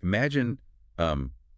Imagine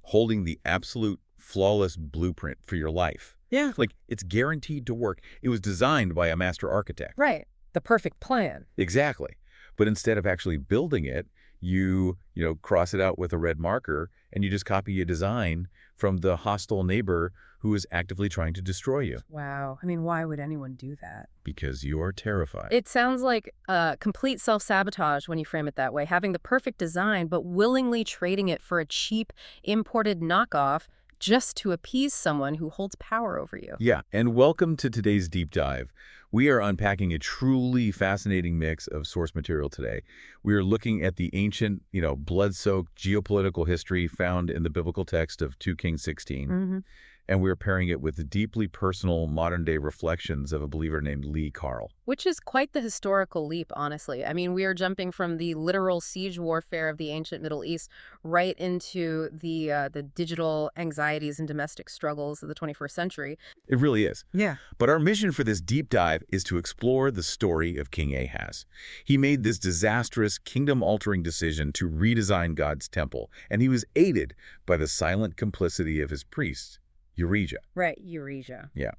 holding the absolute flawless blueprint for your life. Yeah. Like, it's guaranteed to work. It was designed by a master architect. Right. The perfect plan. Exactly. But instead of actually building it, you cross it out with a red marker and you just copy a design from the hostile neighbor who is actively trying to destroy you. Wow. I mean, why would anyone do that? Because you're terrified. It sounds like complete self-sabotage when you frame it that way, having the perfect design but willingly trading it for a cheap, imported knockoff just to appease someone who holds power over you. Yeah, and welcome to today's deep dive. We are unpacking a truly fascinating mix of source material today. We are looking at the ancient, blood-soaked geopolitical history found in the biblical text of 2 Kings 16. And we're pairing it with the deeply personal modern-day reflections of a believer named Lee Carl. Which is quite the historical leap, honestly. I mean, we are jumping from the literal siege warfare of the ancient Middle East right into the digital anxieties and domestic struggles of the 21st century. It really is. Yeah. But our mission for this deep dive is to explore the story of King Ahaz. He made this disastrous, kingdom-altering decision to redesign God's temple, and he was aided by the silent complicity of his priests. Urijah. Right, Urijah. Yeah.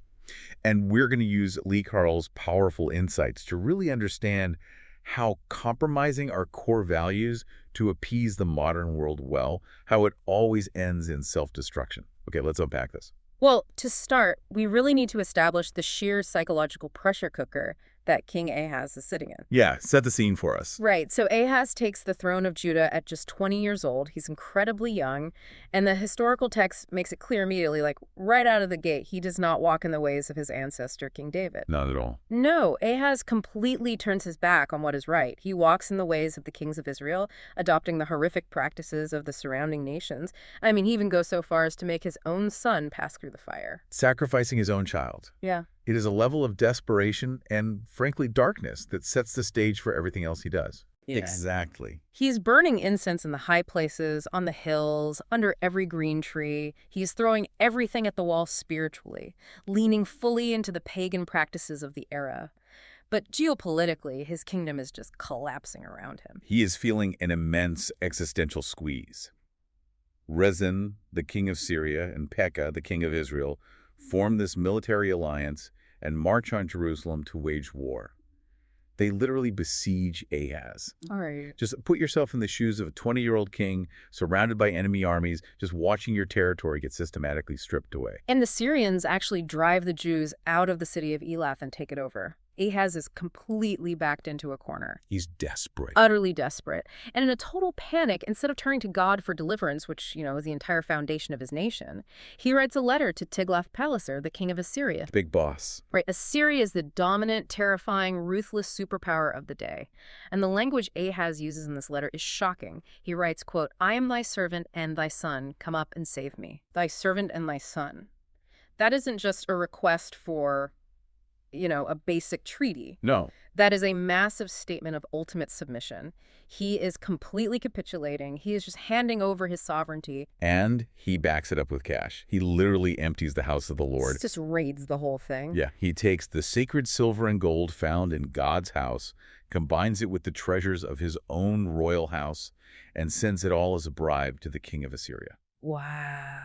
And we're going to use Lee Carl's powerful insights to really understand how compromising our core values to appease the modern world well, how it always ends in self-destruction. Okay, let's unpack this. Well, to start, we really need to establish the sheer psychological pressure cooker that King Ahaz is sitting in. Yeah, set the scene for us. Right. So Ahaz takes the throne of Judah at just 20 years old. He's incredibly young. And the historical text makes it clear immediately, like right out of the gate, he does not walk in the ways of his ancestor, King David. Not at all. No, Ahaz completely turns his back on what is right. He walks in the ways of the kings of Israel, adopting the horrific practices of the surrounding nations. I mean, he even goes so far as to make his own son pass through the fire. Sacrificing his own child. Yeah. It is a level of desperation and, frankly, darkness that sets the stage for everything else he does. Yeah. Exactly. He's burning incense in the high places, on the hills, under every green tree. He's throwing everything at the wall spiritually, leaning fully into the pagan practices of the era. But geopolitically, his kingdom is just collapsing around him. He is feeling an immense existential squeeze. Rezin, the king of Syria, and Pekah, the king of Israel, form this military alliance and march on Jerusalem to wage war. They literally besiege Ahaz. All right. Just put yourself in the shoes of a 20-year-old king surrounded by enemy armies, just watching your territory get systematically stripped away. And the Syrians actually drive the Jews out of the city of Elath and take it over. Ahaz is completely backed into a corner. He's desperate. Utterly desperate. And in a total panic, instead of turning to God for deliverance, which, is the entire foundation of his nation, he writes a letter to Tiglath-Pileser, the king of Assyria. Big boss. Right. Assyria is the dominant, terrifying, ruthless superpower of the day. And the language Ahaz uses in this letter is shocking. He writes, quote, "I am thy servant and thy son. Come up and save me." Thy servant and thy son. That isn't just a request for a basic treaty. No. That is a massive statement of ultimate submission. He is completely capitulating. He is just handing over his sovereignty. And he backs it up with cash. He literally empties the house of the Lord. Just raids the whole thing. Yeah, he takes the sacred silver and gold found in God's house, combines it with the treasures of his own royal house, and sends it all as a bribe to the king of Assyria. Wow.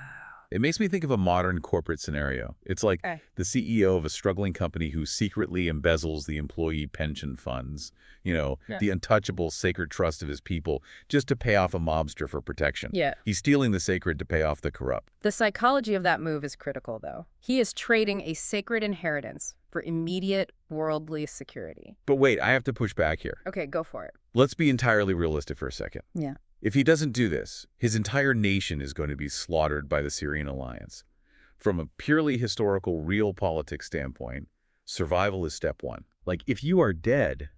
It makes me think of a modern corporate scenario. It's like the CEO of a struggling company who secretly embezzles the employee pension funds, the untouchable sacred trust of his people, just to pay off a mobster for protection. Yeah. He's stealing the sacred to pay off the corrupt. The psychology of that move is critical, though. He is trading a sacred inheritance for immediate worldly security. But wait, I have to push back here. Okay, go for it. Let's be entirely realistic for a second. Yeah. If he doesn't do this, his entire nation is going to be slaughtered by the Syrian alliance. From a purely historical, real politics standpoint, survival is step one. Like, if you are dead,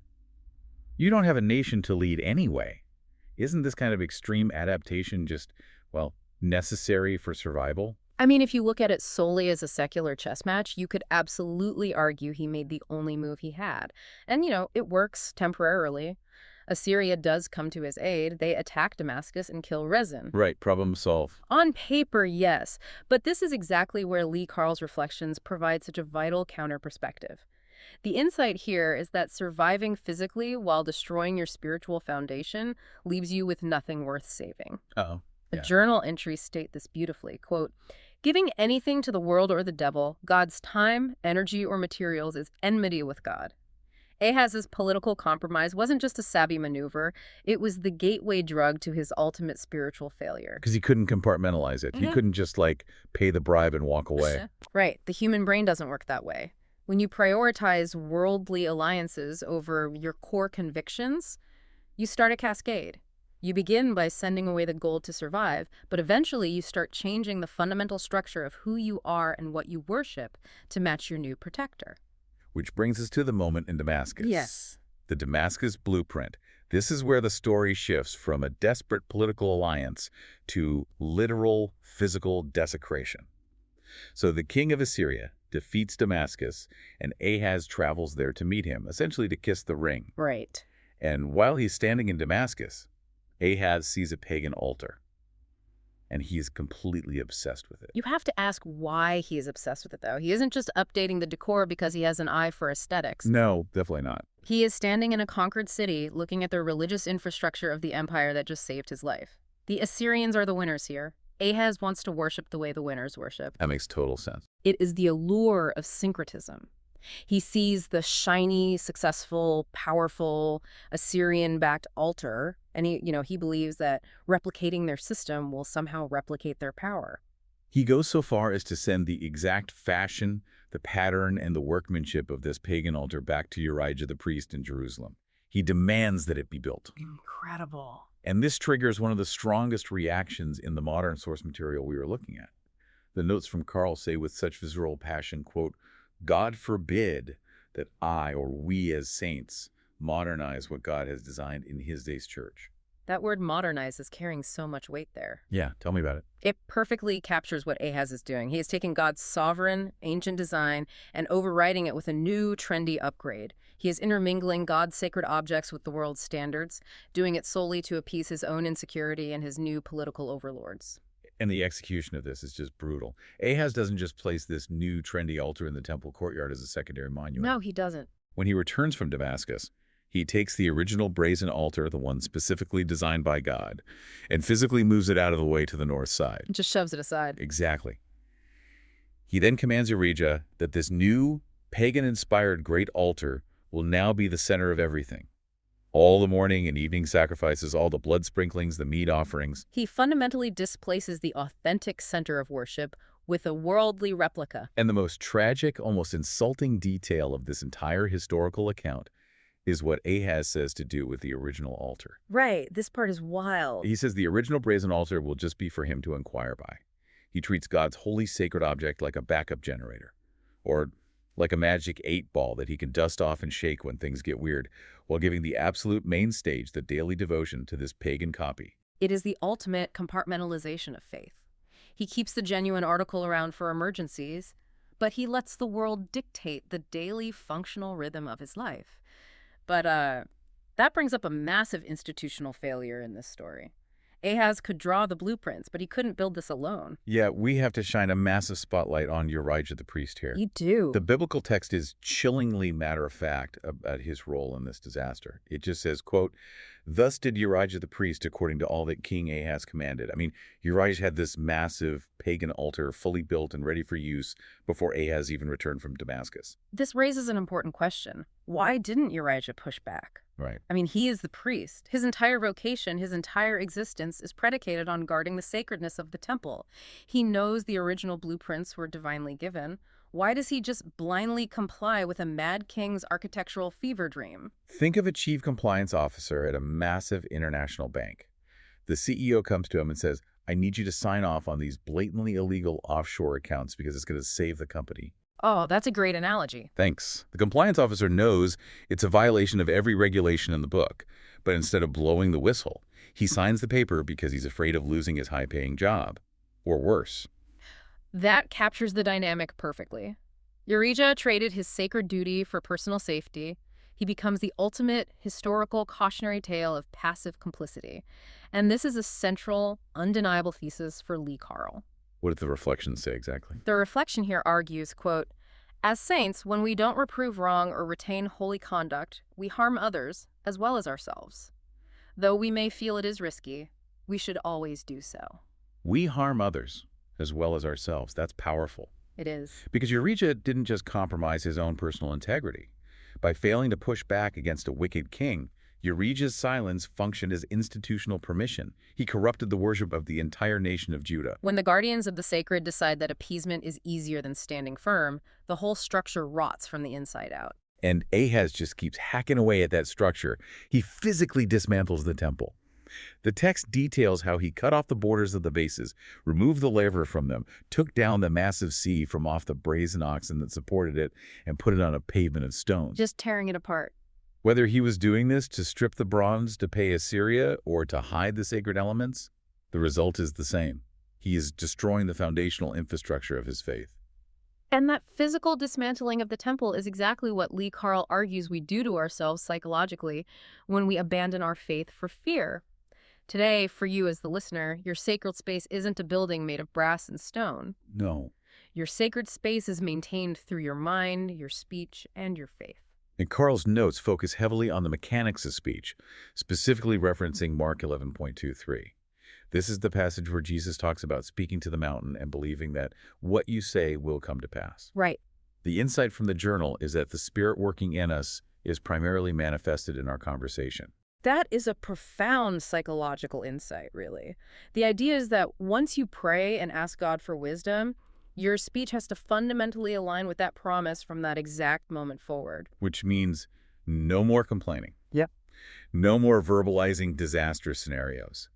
you don't have a nation to lead anyway. Isn't this kind of extreme adaptation just, necessary for survival? I mean, if you look at it solely as a secular chess match, you could absolutely argue he made the only move he had. And, it works temporarily. Assyria does come to his aid. They attack Damascus and kill Rezin. Right, problem solved. On paper, yes. But this is exactly where Lee Carl's reflections provide such a vital counter-perspective. The insight here is that surviving physically while destroying your spiritual foundation leaves you with nothing worth saving. Uh-oh. A Yeah. journal entries state this beautifully, quote, "Giving anything to the world or the devil, God's time, energy, or materials is enmity with God." Ahaz's political compromise wasn't just a savvy maneuver, it was the gateway drug to his ultimate spiritual failure. Because he couldn't compartmentalize it. He Mhm. couldn't just, like, pay the bribe and walk away. Right, the human brain doesn't work that way. When you prioritize worldly alliances over your core convictions, you start a cascade. You begin by sending away the gold to survive, but eventually you start changing the fundamental structure of who you are and what you worship to match your new protector. Which brings us to the moment in Damascus. Yes. The Damascus blueprint. This is where the story shifts from a desperate political alliance to literal physical desecration. So the king of Assyria defeats Damascus, and Ahaz travels there to meet him, essentially to kiss the ring. Right. And while he's standing in Damascus, Ahaz sees a pagan altar, and he's completely obsessed with it. You have to ask why he is obsessed with it, though. He isn't just updating the decor because he has an eye for aesthetics. No, definitely not. He is standing in a conquered city looking at the religious infrastructure of the empire that just saved his life. The Assyrians are the winners here. Ahaz wants to worship the way the winners worship. That makes total sense. It is the allure of syncretism. He sees the shiny, successful, powerful Assyrian-backed altar, and he believes that replicating their system will somehow replicate their power. He goes so far as to send the exact fashion, the pattern, and the workmanship of this pagan altar back to Urijah the priest in Jerusalem. He demands that it be built. Incredible. And this triggers one of the strongest reactions in the modern source material we were looking at. The notes from Carl say with such visceral passion, quote, "God forbid that I or we as saints modernize what God has designed in his day's church." That word modernize is carrying so much weight there. Yeah, tell me about it. It perfectly captures what Ahaz is doing. He is taking God's sovereign, ancient design and overriding it with a new, trendy upgrade. He is intermingling God's sacred objects with the world's standards, doing it solely to appease his own insecurity and his new political overlords. And the execution of this is just brutal. Ahaz doesn't just place this new, trendy altar in the temple courtyard as a secondary monument. No, he doesn't. When he returns from Damascus, he takes the original brazen altar, the one specifically designed by God, and physically moves it out of the way to the north side. Just shoves it aside. Exactly. He then commands Urijah that this new, pagan-inspired great altar will now be the center of everything. All the morning and evening sacrifices, all the blood sprinklings, the meat offerings. He fundamentally displaces the authentic center of worship with a worldly replica. And the most tragic, almost insulting detail of this entire historical account is what Ahaz says to do with the original altar. Right, this part is wild. He says the original brazen altar will just be for him to inquire by. He treats God's holy sacred object like a backup generator, or like a magic 8-ball that he can dust off and shake when things get weird, while giving the absolute main stage, the daily devotion, to this pagan copy. It is the ultimate compartmentalization of faith. He keeps the genuine article around for emergencies, but he lets the world dictate the daily functional rhythm of his life. But that brings up a massive institutional failure in this story. Ahaz could draw the blueprints, but he couldn't build this alone. Yeah, we have to shine a massive spotlight on Urijah the priest here. You do. The biblical text is chillingly matter-of-fact about his role in this disaster. It just says, quote, "Thus did Urijah the priest according to all that King Ahaz commanded." I mean, Urijah had this massive pagan altar fully built and ready for use before Ahaz even returned from Damascus. This raises an important question. Why didn't Urijah push back? Right. I mean, he is the priest. His entire vocation, his entire existence is predicated on guarding the sacredness of the temple. He knows the original blueprints were divinely given. Why does he just blindly comply with a mad king's architectural fever dream? Think of a chief compliance officer at a massive international bank. The CEO comes to him and says, "I need you to sign off on these blatantly illegal offshore accounts because it's going to save the company." Oh, that's a great analogy. Thanks. The compliance officer knows it's a violation of every regulation in the book, but instead of blowing the whistle, he signs the paper because he's afraid of losing his high-paying job. Or worse. That captures the dynamic perfectly. Urijah traded his sacred duty for personal safety. He becomes the ultimate historical cautionary tale of passive complicity. And this is a central, undeniable thesis for Lee Carl. What did the reflections say exactly? The reflection here argues, quote, "As saints, when we don't reprove wrong or retain holy conduct, we harm others as well as ourselves. Though we may feel it is risky, We should always do so. We harm others as well as ourselves. That's powerful. It is. Because Uriah didn't just compromise his own personal integrity. By failing to push back against a wicked king, Uriah's silence functioned as institutional permission. He corrupted the worship of the entire nation of Judah. When the guardians of the sacred decide that appeasement is easier than standing firm, the whole structure rots from the inside out. And Ahaz just keeps hacking away at that structure. He physically dismantles the temple. The text details how he cut off the borders of the bases, removed the laver from them, took down the massive sea from off the brazen oxen that supported it, and put it on a pavement of stones. Just tearing it apart. Whether he was doing this to strip the bronze to pay Assyria or to hide the sacred elements, the result is the same. He is destroying the foundational infrastructure of his faith. And that physical dismantling of the temple is exactly what Lee Carl argues we do to ourselves psychologically when we abandon our faith for fear. Today, for you as the listener, your sacred space isn't a building made of brass and stone. No. Your sacred space is maintained through your mind, your speech, and your faith. And Carl's notes focus heavily on the mechanics of speech, specifically referencing Mark 11.23. This is the passage where Jesus talks about speaking to the mountain and believing that what you say will come to pass. Right. The insight from the journal is that the Spirit working in us is primarily manifested in our conversation. That is a profound psychological insight, really. The idea is that once you pray and ask God for wisdom, your speech has to fundamentally align with that promise from that exact moment forward. Which means no more complaining. Yeah. No more verbalizing disaster scenarios.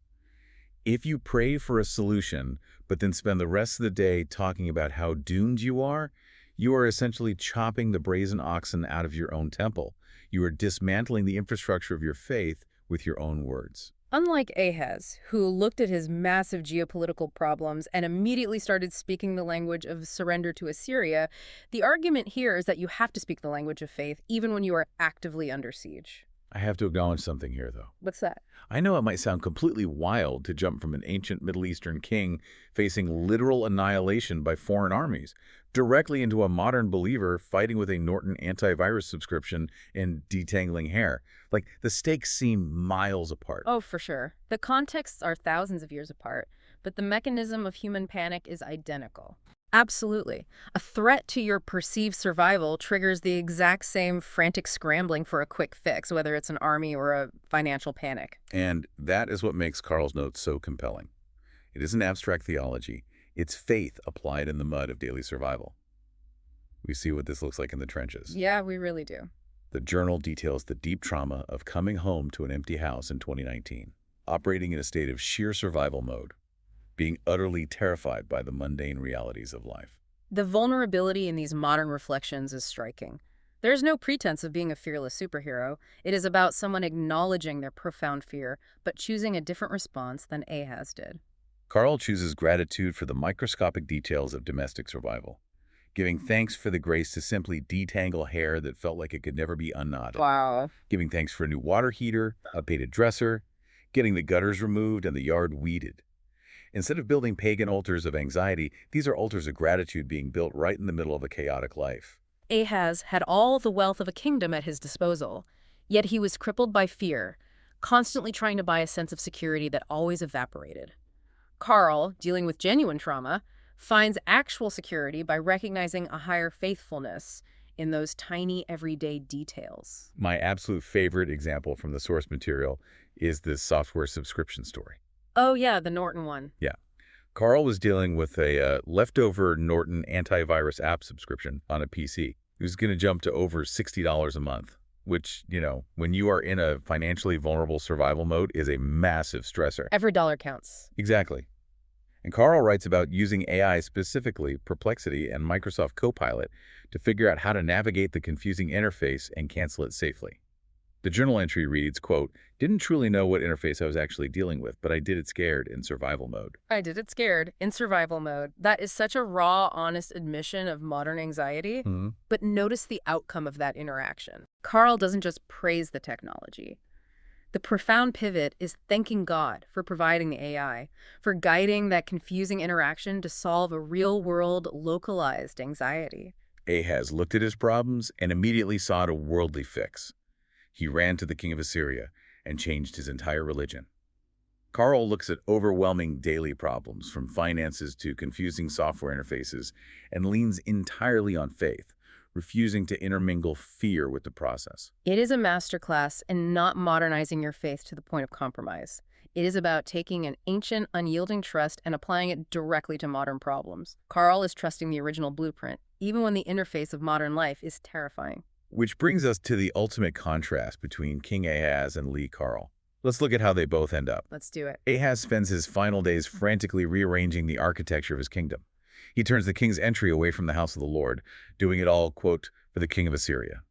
If you pray for a solution, but then spend the rest of the day talking about how doomed you are essentially chopping the brazen oxen out of your own temple. You are dismantling the infrastructure of your faith with your own words. Unlike Ahaz, who looked at his massive geopolitical problems and immediately started speaking the language of surrender to Assyria, the argument here is that you have to speak the language of faith even when you are actively under siege. I have to acknowledge something here, though. What's that? I know it might sound completely wild to jump from an ancient Middle Eastern king facing literal annihilation by foreign armies directly into a modern believer fighting with a Norton antivirus subscription and detangling hair. Like, the stakes seem miles apart. Oh, for sure. The contexts are thousands of years apart, but the mechanism of human panic is identical. Absolutely. A threat to your perceived survival triggers the exact same frantic scrambling for a quick fix, whether it's an army or a financial panic. And that is what makes Carl's notes so compelling. It isn't abstract theology. It's faith applied in the mud of daily survival. We see what this looks like in the trenches. Yeah, we really do. The journal details the deep trauma of coming home to an empty house in 2019, operating in a state of sheer survival mode, being utterly terrified by the mundane realities of life. The vulnerability in these modern reflections is striking. There's no pretense of being a fearless superhero. It is about someone acknowledging their profound fear, but choosing a different response than Ahaz did. Carl chooses gratitude for the microscopic details of domestic survival, giving thanks for the grace to simply detangle hair that felt like it could never be unknotted. Wow. Giving thanks for a new water heater, a painted dresser, getting the gutters removed and the yard weeded. Instead of building pagan altars of anxiety, these are altars of gratitude being built right in the middle of a chaotic life. Ahaz had all the wealth of a kingdom at his disposal, yet he was crippled by fear, constantly trying to buy a sense of security that always evaporated. Carl, dealing with genuine trauma, finds actual security by recognizing a higher faithfulness in those tiny everyday details. My absolute favorite example from the source material is this software subscription story. Oh yeah, the Norton one. Yeah. Carl was dealing with a leftover Norton antivirus app subscription on a PC. He was going to jump to over $60 a month, which, when you are in a financially vulnerable survival mode, is a massive stressor. Every dollar counts. Exactly. And Carl writes about using AI, specifically Perplexity and Microsoft Copilot, to figure out how to navigate the confusing interface and cancel it safely. The journal entry reads, quote, "Didn't truly know what interface I was actually dealing with, but I did it scared in survival mode." I did it scared in survival mode. That is such a raw, honest admission of modern anxiety. Mm-hmm. But notice the outcome of that interaction. Carl doesn't just praise the technology. The profound pivot is thanking God for providing the AI, for guiding that confusing interaction to solve a real-world, localized anxiety. Ahaz looked at his problems and immediately sought a worldly fix. He ran to the king of Assyria and changed his entire religion. Carl looks at overwhelming daily problems, from finances to confusing software interfaces, and leans entirely on faith, refusing to intermingle fear with the process. It is a masterclass in not modernizing your faith to the point of compromise. It is about taking an ancient, unyielding trust and applying it directly to modern problems. Carl is trusting the original blueprint, even when the interface of modern life is terrifying. Which brings us to the ultimate contrast between King Ahaz and Lee Carl. Let's look at how they both end up. Let's do it. Ahaz spends his final days frantically rearranging the architecture of his kingdom. He turns the king's entry away from the house of the Lord, doing it all, quote, for the king of Assyria.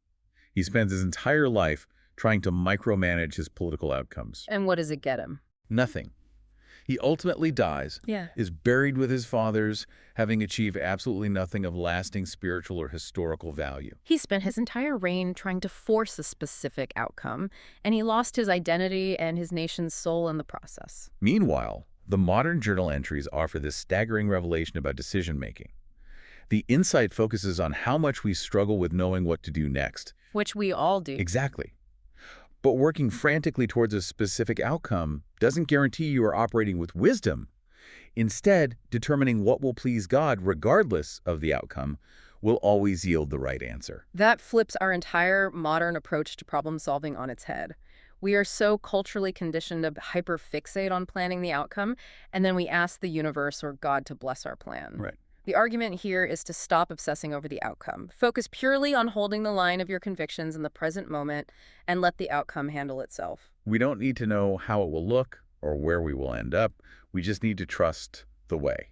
He spends his entire life trying to micromanage his political outcomes. And what does it get him? Nothing. He ultimately dies, is buried with his fathers, having achieved absolutely nothing of lasting spiritual or historical value. He spent his entire reign trying to force a specific outcome, and he lost his identity and his nation's soul in the process. Meanwhile, the modern journal entries offer this staggering revelation about decision-making. The insight focuses on how much we struggle with knowing what to do next. Which we all do. Exactly. But working frantically towards a specific outcome doesn't guarantee you are operating with wisdom. Instead, determining what will please God regardless of the outcome will always yield the right answer. That flips our entire modern approach to problem solving on its head. We are so culturally conditioned to hyperfixate on planning the outcome, and then we ask the universe or God to bless our plan. Right. The argument here is to stop obsessing over the outcome. Focus purely on holding the line of your convictions in the present moment and let the outcome handle itself. We don't need to know how it will look or where we will end up. We just need to trust the way.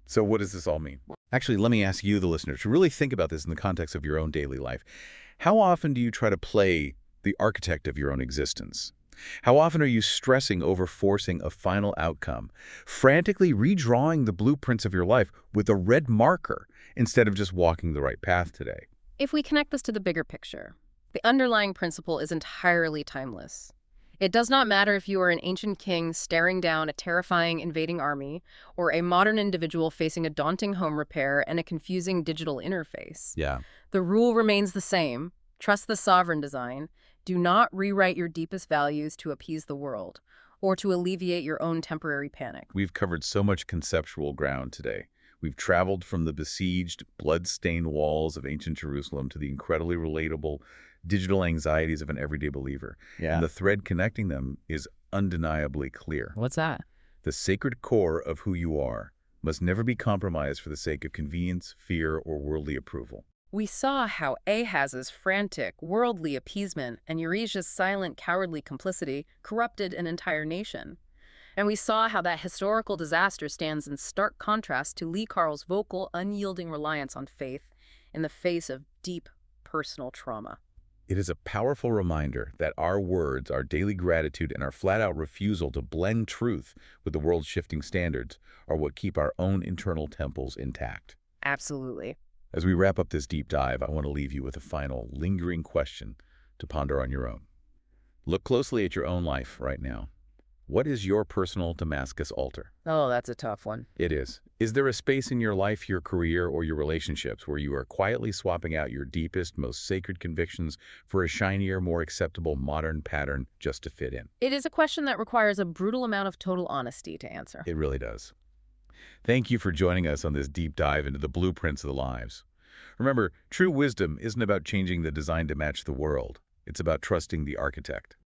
So what does this all mean? Actually, let me ask you, the listener, to really think about this in the context of your own daily life. How often do you try to play the architect of your own existence? How often are you stressing over forcing a final outcome, frantically redrawing the blueprints of your life with a red marker instead of just walking the right path today? If we connect this to the bigger picture, the underlying principle is entirely timeless. It does not matter if you are an ancient king staring down a terrifying invading army or a modern individual facing a daunting home repair and a confusing digital interface. Yeah. The rule remains the same. Trust the sovereign design. Do not rewrite your deepest values to appease the world or to alleviate your own temporary panic. We've covered so much conceptual ground today. We've traveled from the besieged, blood-stained walls of ancient Jerusalem to the incredibly relatable digital anxieties of an everyday believer. Yeah. And the thread connecting them is undeniably clear. What's that? The sacred core of who you are must never be compromised for the sake of convenience, fear, or worldly approval. We saw how Ahaz's frantic, worldly appeasement and Uriah's silent, cowardly complicity corrupted an entire nation. And we saw how that historical disaster stands in stark contrast to Lee Carl's vocal, unyielding reliance on faith in the face of deep personal trauma. It is a powerful reminder that our words, our daily gratitude, and our flat-out refusal to blend truth with the world's shifting standards are what keep our own internal temples intact. Absolutely. As we wrap up this deep dive, I want to leave you with a final, lingering question to ponder on your own. Look closely at your own life right now. What is your personal Damascus altar? Oh, that's a tough one. It is. Is there a space in your life, your career, or your relationships where you are quietly swapping out your deepest, most sacred convictions for a shinier, more acceptable modern pattern just to fit in? It is a question that requires a brutal amount of total honesty to answer. It really does. Thank you for joining us on this deep dive into the blueprints of the lives. Remember, true wisdom isn't about changing the design to match the world. It's about trusting the architect.